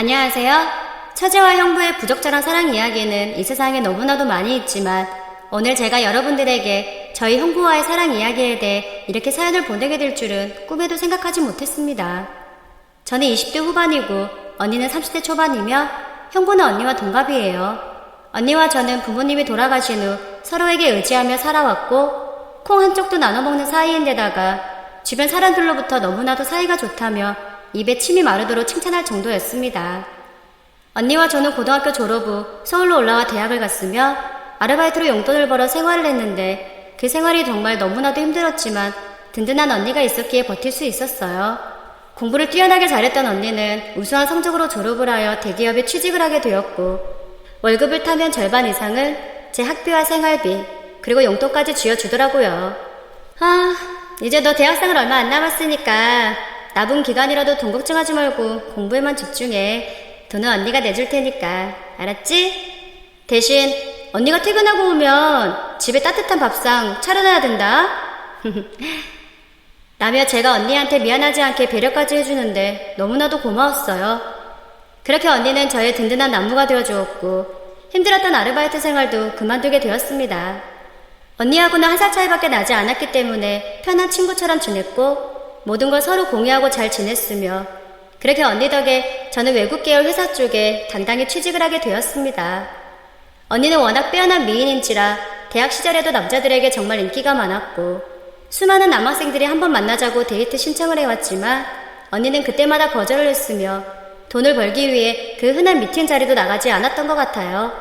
안녕하세요. 처제와 형부의 부적절한 사랑 이야기는 이 세상에 너무나도 많이 있지만 오늘 제가 여러분들에게 저희 형부와의 사랑 이야기에 대해 이렇게 사연을 보내게 될 줄은 꿈에도 생각하지 못했습니다. 저는 20대 후반이고 언니는 30대 초반이며 형부는 언니와 동갑이에요. 언니와 저는 부모님이 돌아가신 후 서로에게 의지하며 살아왔고 콩 한쪽도 나눠 먹는 사이인데다가 주변 사람들로부터 너무나도 사이가 좋다며 입에 침이 마르도록 칭찬할 정도였습니다. 언니와 저는 고등학교 졸업 후 서울로 올라와 대학을 갔으며 아르바이트로 용돈을 벌어 생활을 했는데 그 생활이 정말 너무나도 힘들었지만 든든한 언니가 있었기에 버틸 수 있었어요. 공부를 뛰어나게 잘했던 언니는 우수한 성적으로 졸업을 하여 대기업에 취직을 하게 되었고 월급을 타면 절반 이상은 제 학비와 생활비 그리고 용돈까지 쥐어주더라고요. 이제 너 대학생활 얼마 안 남았으니까 남은 기간이라도 돈 걱정하지 말고 공부에만 집중해. 돈은 언니가 내줄 테니까. 알았지? 대신 언니가 퇴근하고 오면 집에 따뜻한 밥상 차려놔야 된다. 라며 제가 언니한테 미안하지 않게 배려까지 해주는데 너무나도 고마웠어요. 그렇게 언니는 저의 든든한 남무가 되어주었고 힘들었던 아르바이트 생활도 그만두게 되었습니다. 언니하고는 한 살 차이밖에 나지 않았기 때문에 편한 친구처럼 지냈고 모든 걸 서로 공유하고 잘 지냈으며 그렇게 언니 덕에 저는 외국 계열 회사 쪽에 당당히 취직을 하게 되었습니다. 언니는 워낙 빼어난 미인인지라 대학 시절에도 남자들에게 정말 인기가 많았고 수많은 남학생들이 한번 만나자고 데이트 신청을 해왔지만 언니는 그때마다 거절을 했으며 돈을 벌기 위해 그 흔한 미팅 자리도 나가지 않았던 것 같아요.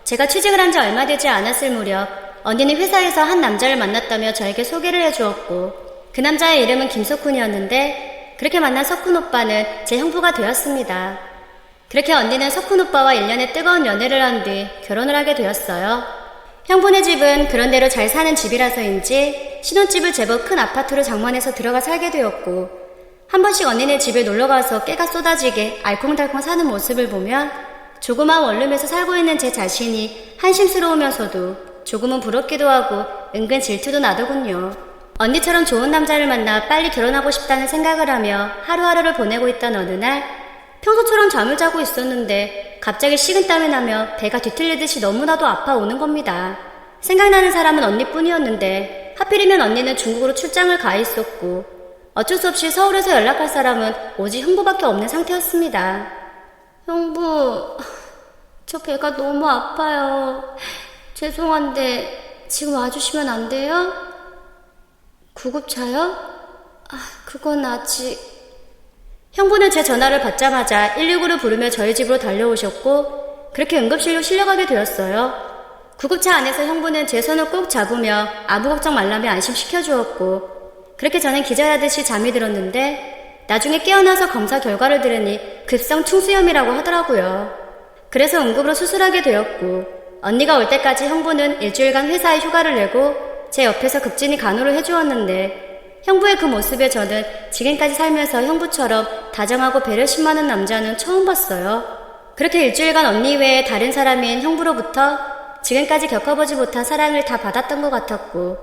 제가 취직을 한 지 얼마 되지 않았을 무렵 언니는 회사에서 한 남자를 만났다며 저에게 소개를 해주었고 그 남자의 이름은 김석훈이었는데 그렇게 만난 석훈 오빠는 제 형부가 되었습니다. 그렇게 언니는 석훈 오빠와 1년의 뜨거운 연애를 한 뒤 결혼을 하게 되었어요. 형부네 집은 그런대로 잘 사는 집이라서인지 신혼집을 제법 큰 아파트로 장만해서 들어가 살게 되었고 한 번씩 언니네 집에 놀러가서 깨가 쏟아지게 알콩달콩 사는 모습을 보면 조그마한 원룸에서 살고 있는 제 자신이 한심스러우면서도 조금은 부럽기도 하고 은근 질투도 나더군요. 언니처럼 좋은 남자를 만나 빨리 결혼하고 싶다는 생각을 하며 하루하루를 보내고 있던 어느 날 평소처럼 잠을 자고 있었는데 갑자기 식은땀이 나며 배가 뒤틀리듯이 너무나도 아파오는 겁니다. 생각나는 사람은 언니뿐이었는데 하필이면 언니는 중국으로 출장을 가 있었고 어쩔 수 없이 서울에서 연락할 사람은 오직 형부밖에 없는 상태였습니다. 형부, 저 배가 너무 아파요. 죄송한데 지금 와주시면 안 돼요? 구급차요? 그건 아직... 형부는 제 전화를 받자마자 119를 부르며 저희 집으로 달려오셨고 그렇게 응급실로 실려가게 되었어요. 구급차 안에서 형부는 제 손을 꼭 잡으며 아무 걱정 말라며 안심시켜주었고 그렇게 저는 기절하듯이 잠이 들었는데 나중에 깨어나서 검사 결과를 들으니 급성 충수염이라고 하더라고요. 그래서 응급으로 수술하게 되었고 언니가 올 때까지 형부는 일주일간 회사에 휴가를 내고 제 옆에서 극진히 간호를 해주었는데 형부의 그 모습에 저는 지금까지 살면서 형부처럼 다정하고 배려심 많은 남자는 처음 봤어요. 그렇게 일주일간 언니 외에 다른 사람인 형부로부터 지금까지 겪어보지 못한 사랑을 다 받았던 것 같았고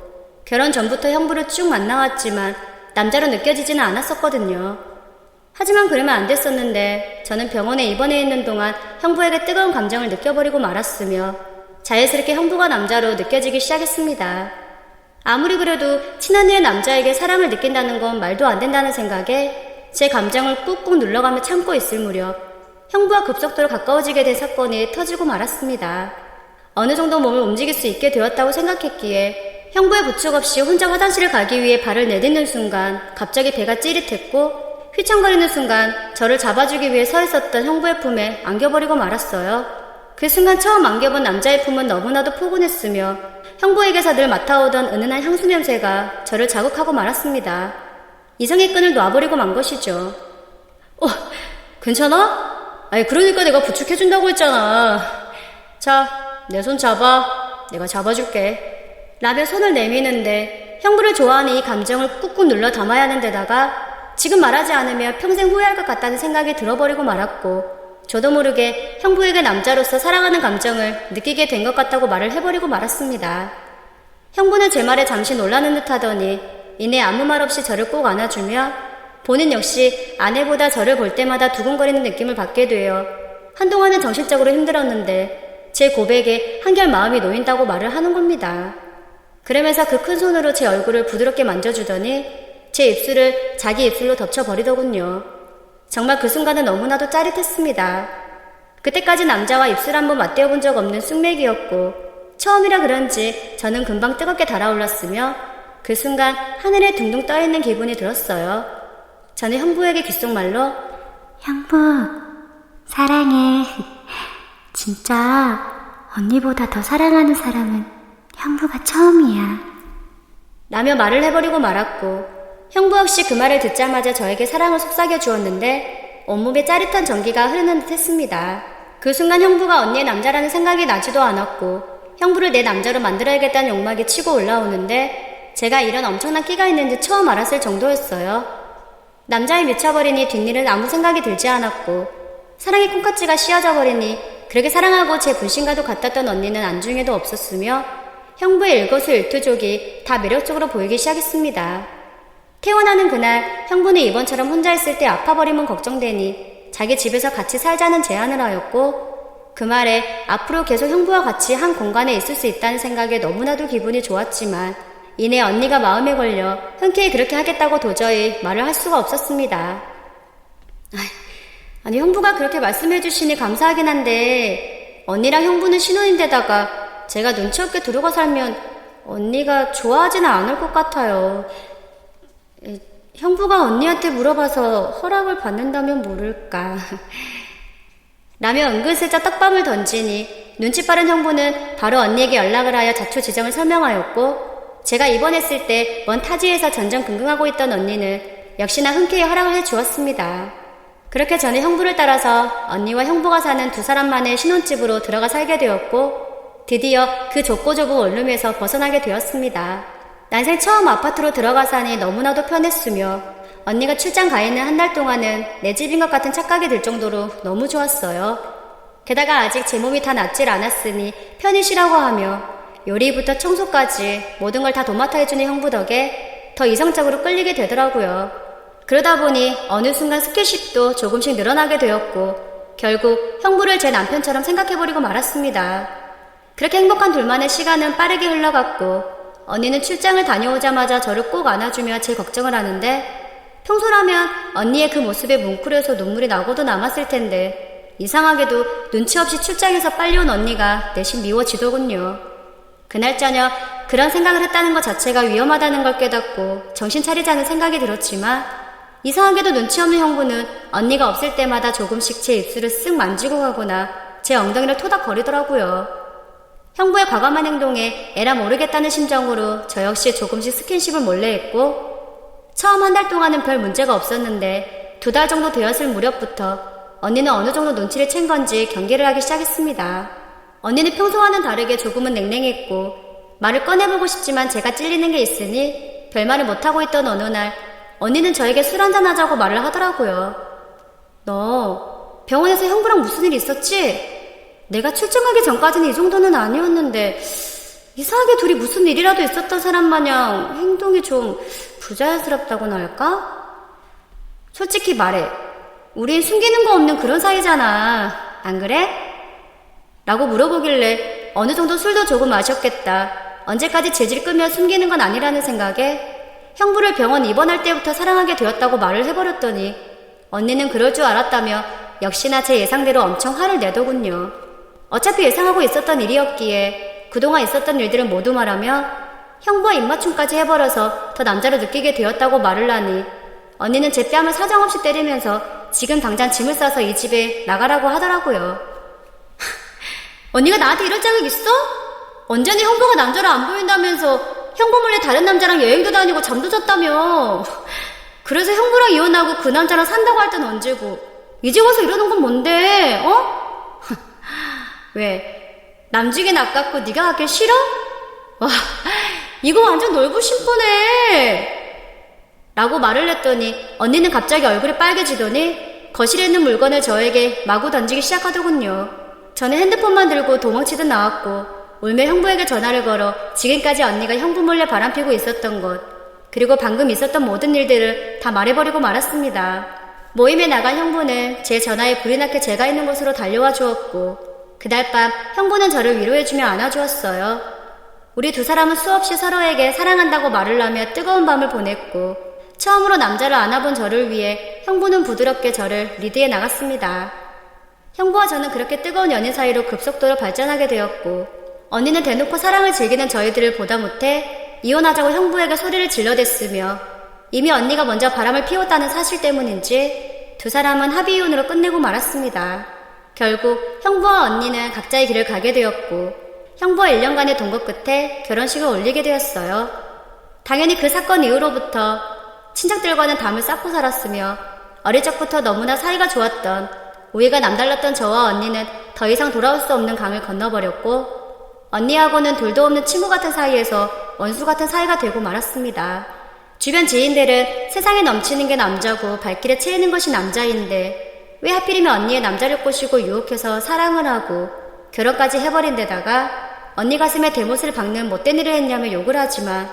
결혼 전부터 형부를 쭉 만나왔지만 남자로 느껴지지는 않았었거든요. 하지만 그러면 안 됐었는데 저는 병원에 입원해 있는 동안 형부에게 뜨거운 감정을 느껴버리고 말았으며 자연스럽게 형부가 남자로 느껴지기 시작했습니다. 아무리 그래도 친언니의 남자에게 사랑을 느낀다는 건 말도 안 된다는 생각에 제 감정을 꾹꾹 눌러가며 참고 있을 무렵 형부와 급속도로 가까워지게 된 사건이 터지고 말았습니다. 어느 정도 몸을 움직일 수 있게 되었다고 생각했기에 형부의 부축 없이 혼자 화장실을 가기 위해 발을 내딛는 순간 갑자기 배가 찌릿했고 휘청거리는 순간 저를 잡아주기 위해 서 있었던 형부의 품에 안겨버리고 말았어요. 그 순간 처음 안겨본 남자의 품은 너무나도 포근했으며 형부에게서 늘 맡아오던 은은한 향수 냄새가 저를 자극하고 말았습니다. 이성의 끈을 놔버리고 만 것이죠. 괜찮아? 그러니까 내가 부축해준다고 했잖아. 자, 내 손 잡아. 내가 잡아줄게. 라며 손을 내미는데 형부를 좋아하는 이 감정을 꾹꾹 눌러 담아야 하는 데다가 지금 말하지 않으면 평생 후회할 것 같다는 생각이 들어버리고 말았고 저도 모르게 형부에게 남자로서 사랑하는 감정을 느끼게 된 것 같다고 말을 해버리고 말았습니다. 형부는 제 말에 잠시 놀라는 듯 하더니 이내 아무 말 없이 저를 꼭 안아주며 보는 역시 아내보다 저를 볼 때마다 두근거리는 느낌을 받게 되어 한동안은 정신적으로 힘들었는데 제 고백에 한결 마음이 놓인다고 말을 하는 겁니다. 그러면서 그 큰 손으로 제 얼굴을 부드럽게 만져주더니 제 입술을 자기 입술로 덮쳐버리더군요. 정말 그 순간은 너무나도 짜릿했습니다. 그때까지 남자와 입술 한번 맞대어본 적 없는 쑥맥이었고 처음이라 그런지 저는 금방 뜨겁게 달아올랐으며 그 순간 하늘에 둥둥 떠있는 기분이 들었어요. 저는 형부에게 귓속말로 형부, 사랑해. 진짜 언니보다 더 사랑하는 사람은 형부가 처음이야. 라며 말을 해버리고 말았고 형부 역시 그 말을 듣자마자 저에게 사랑을 속삭여 주었는데 온몸에 짜릿한 전기가 흐르는 듯 했습니다. 그 순간 형부가 언니의 남자라는 생각이 나지도 않았고 형부를 내 남자로 만들어야겠다는 욕망이 치고 올라오는데 제가 이런 엄청난 끼가 있는지 처음 알았을 정도였어요. 남자에 미쳐버리니 뒷일은 아무 생각이 들지 않았고 사랑의 콩깍지가 씌어져 버리니 그렇게 사랑하고 제 분신과도 같았던 언니는 안중에도 없었으며 형부의 일거수일투족이 다 매력적으로 보이기 시작했습니다. 태어나는 그날 형부는 이번처럼 혼자 있을 때 아파버리면 걱정되니 자기 집에서 같이 살자는 제안을 하였고 그 말에 앞으로 계속 형부와 같이 한 공간에 있을 수 있다는 생각에 너무나도 기분이 좋았지만 이내 언니가 마음에 걸려 흔쾌히 그렇게 하겠다고 도저히 말을 할 수가 없었습니다. 아니 형부가 그렇게 말씀해 주시니 감사하긴 한데 언니랑 형부는 신혼인데다가 제가 눈치 없게 들어가 살면 언니가 좋아하지는 않을 것 같아요. 형부가 언니한테 물어봐서 허락을 받는다면 모를까. 라며 은근슬쩍 떡밥을 던지니 눈치 빠른 형부는 바로 언니에게 연락을 하여 자초지정을 설명하였고 제가 입원했을 때 먼 타지에서 전전긍긍하고 있던 언니는 역시나 흔쾌히 허락을 해주었습니다. 그렇게 저는 형부를 따라서 언니와 형부가 사는 두 사람만의 신혼집으로 들어가 살게 되었고 드디어 그 좁고 좁은 원룸에서 벗어나게 되었습니다. 난생 처음 아파트로 들어가 사니 너무나도 편했으며 언니가 출장 가 있는 한 달 동안은 내 집인 것 같은 착각이 들 정도로 너무 좋았어요. 게다가 아직 제 몸이 다 낫질 않았으니 편히 쉬라고 하며 요리부터 청소까지 모든 걸 다 도맡아 해주는 형부 덕에 더 이성적으로 끌리게 되더라고요. 그러다 보니 어느 순간 스킨십도 조금씩 늘어나게 되었고 결국 형부를 제 남편처럼 생각해버리고 말았습니다. 그렇게 행복한 둘만의 시간은 빠르게 흘러갔고 언니는 출장을 다녀오자마자 저를 꼭 안아주며 제 걱정을 하는데 평소라면 언니의 그 모습에 뭉클해서 눈물이 나고도 남았을 텐데 이상하게도 눈치 없이 출장에서 빨리 온 언니가 대신 미워지더군요. 그날 저녁 그런 생각을 했다는 것 자체가 위험하다는 걸 깨닫고 정신 차리자는 생각이 들었지만 이상하게도 눈치 없는 형부는 언니가 없을 때마다 조금씩 제 입술을 쓱 만지고 가거나 제 엉덩이를 토닥거리더라고요. 형부의 과감한 행동에 에라 모르겠다는 심정으로 저 역시 조금씩 스킨십을 몰래 했고 처음 한 달 동안은 별 문제가 없었는데 2달 정도 되었을 무렵부터 언니는 어느 정도 눈치를 챈 건지 경계를 하기 시작했습니다. 언니는 평소와는 다르게 조금은 냉랭했고 말을 꺼내보고 싶지만 제가 찔리는 게 있으니 별말을 못하고 있던 어느 날 언니는 저에게 술 한잔 하자고 말을 하더라고요. 너 병원에서 형부랑 무슨 일 있었지? 내가 출장하기 전까지는 이 정도는 아니었는데 이상하게 둘이 무슨 일이라도 있었던 사람 마냥 행동이 좀 부자연스럽다고나 할까? 솔직히 말해. 우린 숨기는 거 없는 그런 사이잖아. 안 그래? 라고 물어보길래 어느 정도 술도 조금 마셨겠다. 언제까지 재질 끄며 숨기는 건 아니라는 생각에 형부를 병원 입원할 때부터 사랑하게 되었다고 말을 해버렸더니 언니는 그럴 줄 알았다며 역시나 제 예상대로 엄청 화를 내더군요. 어차피 예상하고 있었던 일이었기에 그동안 있었던 일들을 모두 말하며 형부와 입맞춤까지 해버려서 더 남자로 느끼게 되었다고 말을 하니 언니는 제 뺨을 사정없이 때리면서 지금 당장 짐을 싸서 이 집에 나가라고 하더라고요. 언니가 나한테 이럴 자격 있어? 언제는 형부가 남자로 안 보인다면서 형부 몰래 다른 남자랑 여행도 다니고 잠도 잤다며. 그래서 형부랑 이혼하고 그 남자랑 산다고 할 땐 언제고 이제 와서 이러는 건 뭔데? 어? 왜? 남주긴 아깝고 네가 가길 싫어? 와, 이거 완전 놀부심보네 라고 말을 했더니 언니는 갑자기 얼굴이 빨개지더니 거실에 있는 물건을 저에게 마구 던지기 시작하더군요. 저는 핸드폰만 들고 도망치듯 나왔고 울며 형부에게 전화를 걸어 지금까지 언니가 형부 몰래 바람피고 있었던 것 그리고 방금 있었던 모든 일들을 다 말해버리고 말았습니다. 모임에 나간 형부는 제 전화에 불이 나게 제가 있는 곳으로 달려와 주었고, 그날 밤 형부는 저를 위로해주며 안아주었어요. 우리 두 사람은 수없이 서로에게 사랑한다고 말을 하며 뜨거운 밤을 보냈고, 처음으로 남자를 안아본 저를 위해 형부는 부드럽게 저를 리드해 나갔습니다. 형부와 저는 그렇게 뜨거운 연인 사이로 급속도로 발전하게 되었고, 언니는 대놓고 사랑을 즐기는 저희들을 보다 못해 이혼하자고 형부에게 소리를 질러댔으며, 이미 언니가 먼저 바람을 피웠다는 사실 때문인지 두 사람은 합의 이혼으로 끝내고 말았습니다. 결국 형부와 언니는 각자의 길을 가게 되었고, 형부와 1년간의 동거 끝에 결혼식을 올리게 되었어요. 당연히 그 사건 이후로부터 친척들과는 담을 쌓고 살았으며, 어릴 적부터 너무나 사이가 좋았던, 우애가 남달랐던 저와 언니는 더 이상 돌아올 수 없는 강을 건너버렸고, 언니하고는 둘도 없는 친구 같은 사이에서 원수 같은 사이가 되고 말았습니다. 주변 지인들은 세상에 넘치는 게 남자고 발길에 채이는 것이 남자인데 왜 하필이면 언니의 남자를 꼬시고 유혹해서 사랑을 하고 결혼까지 해버린 데다가 언니 가슴에 대못을 박는 못된 일을 했냐며 욕을 하지만,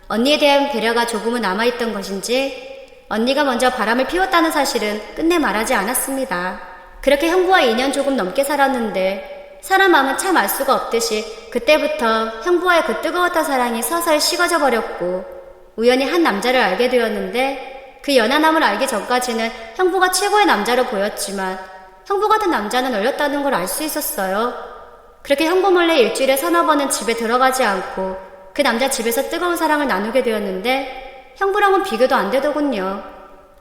언니에 대한 배려가 조금은 남아있던 것인지 언니가 먼저 바람을 피웠다는 사실은 끝내 말하지 않았습니다. 그렇게 형부와 2년 조금 넘게 살았는데, 사람 마음은 참 알 수가 없듯이 그때부터 형부와의 그 뜨거웠던 사랑이 서서히 식어져 버렸고, 우연히 한 남자를 알게 되었는데, 그 연하남을 알기 전까지는 형부가 최고의 남자로 보였지만 형부 같은 남자는 얼렸다는 걸 알 수 있었어요. 그렇게 형부 몰래 일주일에 서너 번은 집에 들어가지 않고 그 남자 집에서 뜨거운 사랑을 나누게 되었는데, 형부랑은 비교도 안 되더군요.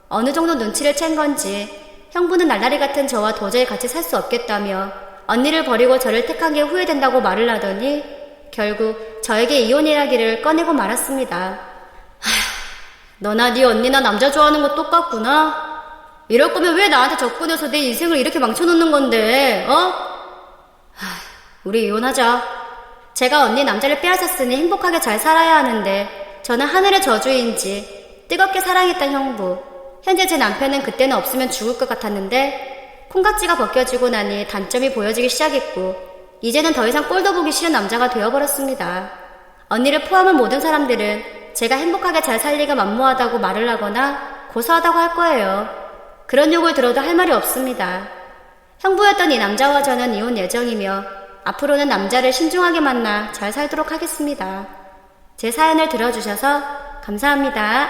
어느 정도 눈치를 챈 건지 형부는 날라리 같은 저와 도저히 같이 살 수 없겠다며 언니를 버리고 저를 택한 게 후회된다고 말을 하더니 결국 저에게 이혼 이야기를 꺼내고 말았습니다. 너나 네 언니나 남자 좋아하는 거 똑같구나. 이럴 거면 왜 나한테 접근해서 내 인생을 이렇게 망쳐놓는 건데, 우리 이혼하자. 제가 언니 남자를 빼앗았으니 행복하게 잘 살아야 하는데 저는 하늘의 저주인지 뜨겁게 사랑했던 형부. 현재 제 남편은 그때는 없으면 죽을 것 같았는데 콩깍지가 벗겨지고 나니 단점이 보여지기 시작했고, 이제는 더 이상 꼴도 보기 싫은 남자가 되어버렸습니다. 언니를 포함한 모든 사람들은 제가 행복하게 잘 살리가 만무하다고 말을 하거나 고소하다고 할 거예요. 그런 욕을 들어도 할 말이 없습니다. 형부였던 이 남자와 저는 이혼 예정이며 앞으로는 남자를 신중하게 만나 잘 살도록 하겠습니다. 제 사연을 들어주셔서 감사합니다.